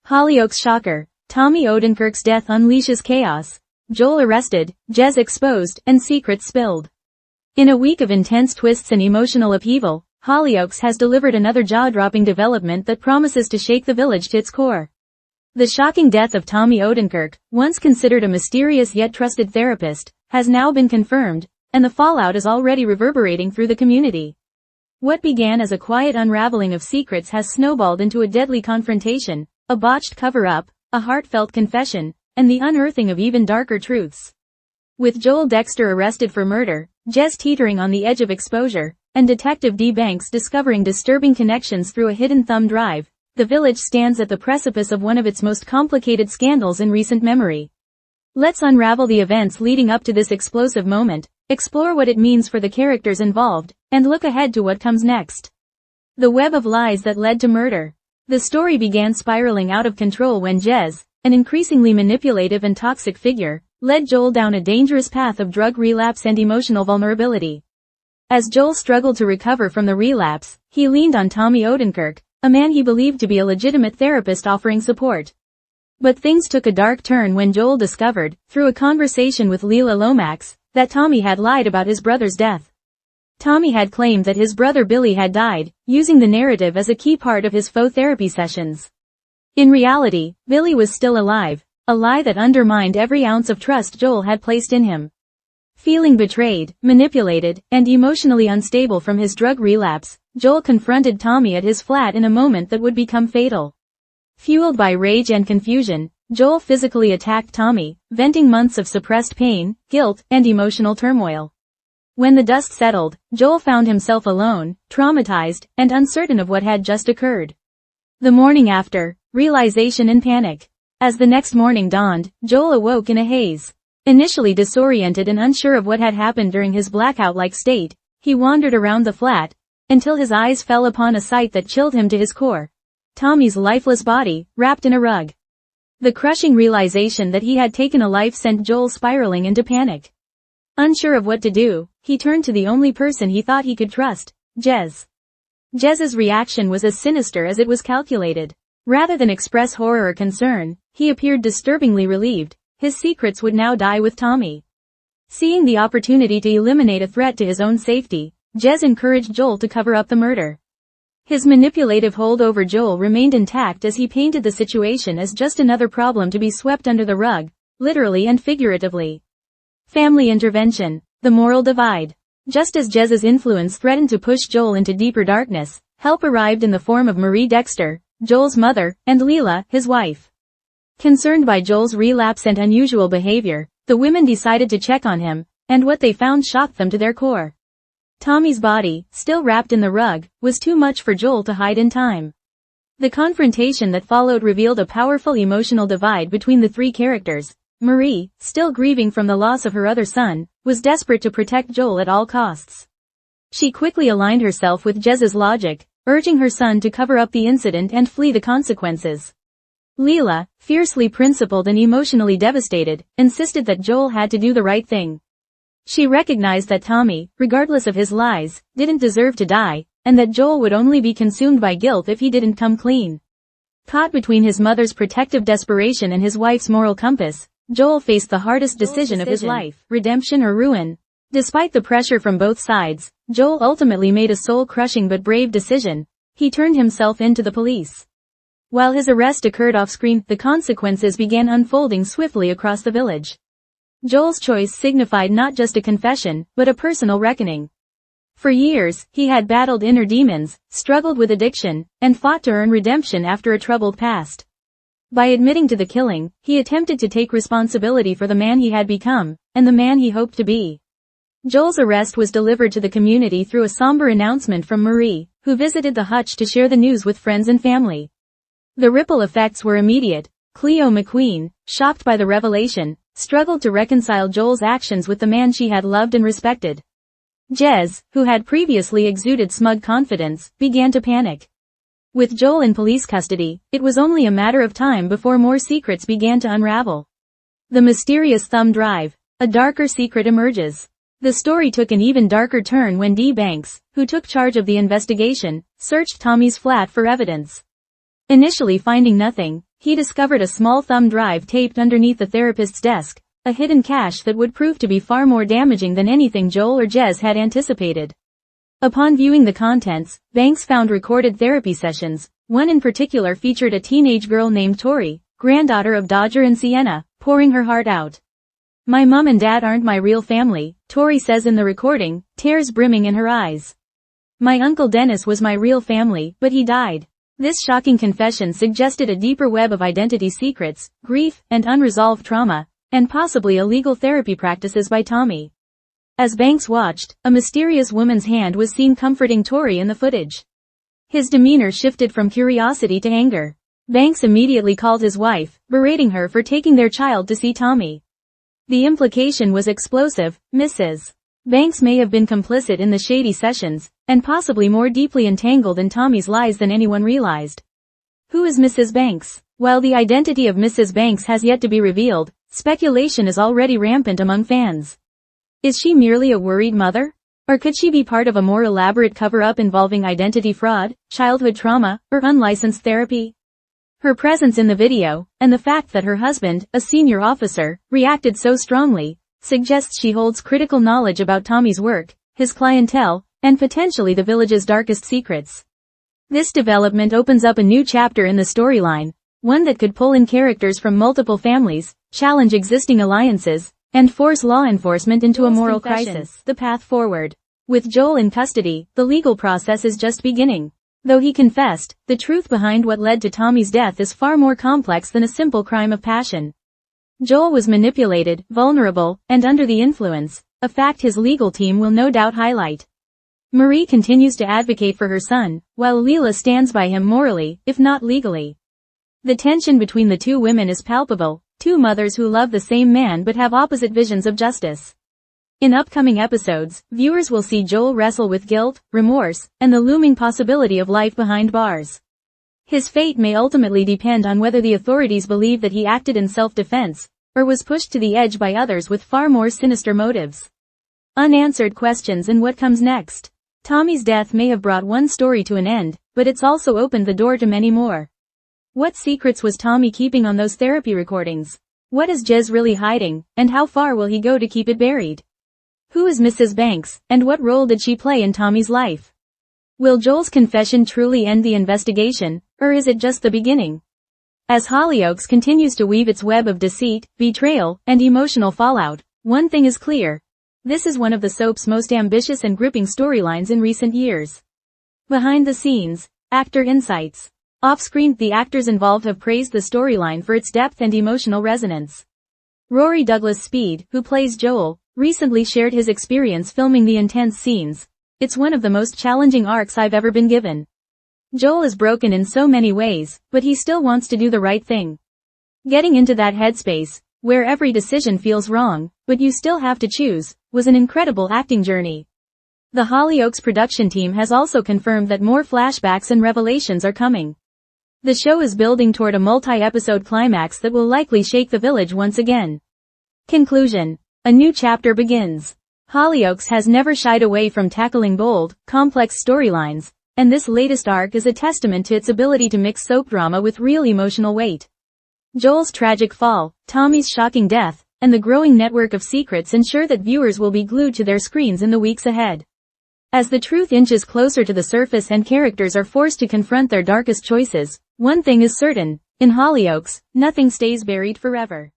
Hollyoaks shocker. Tommy Odenkirk's death unleashes chaos. Joel arrested, Jez exposed, and secrets spilled. In a week of intense twists and emotional upheaval, Hollyoaks has delivered another jaw-dropping development that promises to shake the village to its core. The shocking death of Tommy Odenkirk, once considered a mysterious yet trusted therapist, has now been confirmed, and the fallout is already reverberating through the community. What began as a quiet unraveling of secrets has snowballed into a deadly confrontation, a botched cover-up, a heartfelt confession, and the unearthing of even darker truths. With Joel Dexter arrested for murder, Jez teetering on the edge of exposure, and Detective D. Banks discovering disturbing connections through a hidden thumb drive, the village stands at the precipice of one of its most complicated scandals in recent memory. Let's unravel the events leading up to this explosive moment, explore what it means for the characters involved, and look ahead to what comes next. The web of lies that led to murder. The story began spiraling out of control when Jez, an increasingly manipulative and toxic figure, led Joel down a dangerous path of drug relapse and emotional vulnerability. As Joel struggled to recover from the relapse, he leaned on Tommy Odenkirk, a man he believed to be a legitimate therapist offering support. But things took a dark turn when Joel discovered, through a conversation with Leila Lomax, that Tommy had lied about his brother's death. Tommy had claimed that his brother Billy had died, using the narrative as a key part of his faux therapy sessions. In reality, Billy was still alive, a lie that undermined every ounce of trust Joel had placed in him. Feeling betrayed, manipulated, and emotionally unstable from his drug relapse, Joel confronted Tommy at his flat in a moment that would become fatal. Fueled by rage and confusion, Joel physically attacked Tommy, venting months of suppressed pain, guilt, and emotional turmoil. When the dust settled, Joel found himself alone, traumatized, and uncertain of what had just occurred. The morning after, realization and panic. As the next morning dawned, Joel awoke in a haze. Initially disoriented and unsure of what had happened during his blackout-like state, he wandered around the flat, until his eyes fell upon a sight that chilled him to his core. Tommy's lifeless body, wrapped in a rug. The crushing realization that he had taken a life sent Joel spiraling into panic. Unsure of what to do, he turned to the only person he thought he could trust, Jez. Jez's reaction was as sinister as it was calculated. Rather than express horror or concern, he appeared disturbingly relieved. His secrets would now die with Tommy. Seeing the opportunity to eliminate a threat to his own safety, Jez encouraged Joel to cover up the murder. His manipulative hold over Joel remained intact as he painted the situation as just another problem to be swept under the rug, literally and figuratively. Family intervention. The moral divide. Just as Jez's influence threatened to push Joel into deeper darkness, help arrived in the form of Marie Dexter, Joel's mother, and Leila, his wife. Concerned by Joel's relapse and unusual behavior, the women decided to check on him, and what they found shocked them to their core. Tommy's body, still wrapped in the rug, was too much for Joel to hide in time. The confrontation that followed revealed a powerful emotional divide between the three characters. Marie, still grieving from the loss of her other son, was desperate to protect Joel at all costs. She quickly aligned herself with Jez's logic, urging her son to cover up the incident and flee the consequences. Leila, fiercely principled and emotionally devastated, insisted that Joel had to do the right thing. She recognized that Tommy, regardless of his lies, didn't deserve to die, and that Joel would only be consumed by guilt if he didn't come clean. Caught between his mother's protective desperation and his wife's moral compass, Joel faced the hardest decision of his life, redemption or ruin. Despite the pressure from both sides, Joel ultimately made a soul-crushing but brave decision. He turned himself in to the police. While his arrest occurred off-screen, the consequences began unfolding swiftly across the village. Joel's choice signified not just a confession, but a personal reckoning. For years, he had battled inner demons, struggled with addiction, and fought to earn redemption after a troubled past. By admitting to the killing, he attempted to take responsibility for the man he had become, and the man he hoped to be. Joel's arrest was delivered to the community through a somber announcement from Marie, who visited the hutch to share the news with friends and family. The ripple effects were immediate. Cleo McQueen, shocked by the revelation, struggled to reconcile Joel's actions with the man she had loved and respected. Jez, who had previously exuded smug confidence, began to panic. With Joel in police custody, it was only a matter of time before more secrets began to unravel. The mysterious thumb drive. A darker secret emerges. The story took an even darker turn when D. Banks, who took charge of the investigation, searched Tommy's flat for evidence. Initially finding nothing, he discovered a small thumb drive taped underneath the therapist's desk, a hidden cache that would prove to be far more damaging than anything Joel or Jez had anticipated. Upon viewing the contents, Banks found recorded therapy sessions. One in particular featured a teenage girl named Tori, granddaughter of Dodger and Sienna, pouring her heart out. "My mom and dad aren't my real family," Tori says in the recording, tears brimming in her eyes. "My uncle Dennis was my real family, but he died." This shocking confession suggested a deeper web of identity secrets, grief, and unresolved trauma, and possibly illegal therapy practices by Tommy. As Banks watched, a mysterious woman's hand was seen comforting Tori in the footage. His demeanor shifted from curiosity to anger. Banks immediately called his wife, berating her for taking their child to see Tommy. The implication was explosive. Mrs. Banks may have been complicit in the shady sessions, and possibly more deeply entangled in Tommy's lies than anyone realized. Who is Mrs. Banks? While the identity of Mrs. Banks has yet to be revealed, speculation is already rampant among fans. Is she merely a worried mother? Or could she be part of a more elaborate cover-up involving identity fraud, childhood trauma, or unlicensed therapy? Her presence in the video, and the fact that her husband, a senior officer, reacted so strongly, suggests she holds critical knowledge about Tommy's work, his clientele, and potentially the village's darkest secrets. This development opens up a new chapter in the storyline, one that could pull in characters from multiple families, challenge existing alliances, and force law enforcement into a moral crisis. The path forward. With Joel in custody, the legal process is just beginning. Though he confessed, the truth behind what led to Tommy's death is far more complex than a simple crime of passion. Joel was manipulated, vulnerable, and under the influence, a fact his legal team will no doubt highlight. Marie continues to advocate for her son, while Leela stands by him morally, if not legally. The tension between the two women is palpable, two mothers who love the same man but have opposite visions of justice. In upcoming episodes, viewers will see Joel wrestle with guilt, remorse, and the looming possibility of life behind bars. His fate may ultimately depend on whether the authorities believe that he acted in self-defense, or was pushed to the edge by others with far more sinister motives. Unanswered questions and what comes next. Tommy's death may have brought one story to an end, but it's also opened the door to many more. What secrets was Tommy keeping on those therapy recordings? What is Jez really hiding, and how far will he go to keep it buried? Who is Mrs. Banks, and what role did she play in Tommy's life? Will Joel's confession truly end the investigation, or is it just the beginning? As Hollyoaks continues to weave its web of deceit, betrayal, and emotional fallout, one thing is clear. This is one of the soap's most ambitious and gripping storylines in recent years. Behind the scenes, actor insights. Off-screen, the actors involved have praised the storyline for its depth and emotional resonance. Rory Douglas Speed, who plays Joel, recently shared his experience filming the intense scenes. "It's one of the most challenging arcs I've ever been given. Joel is broken in so many ways, but he still wants to do the right thing. Getting into that headspace, where every decision feels wrong, but you still have to choose, was an incredible acting journey." The Hollyoaks production team has also confirmed that more flashbacks and revelations are coming. The show is building toward a multi-episode climax that will likely shake the village once again. Conclusion. A new chapter begins. Hollyoaks has never shied away from tackling bold, complex storylines, and this latest arc is a testament to its ability to mix soap drama with real emotional weight. Joel's tragic fall, Tommy's shocking death, and the growing network of secrets ensure that viewers will be glued to their screens in the weeks ahead. As the truth inches closer to the surface and characters are forced to confront their darkest choices, one thing is certain: in Hollyoaks, nothing stays buried forever.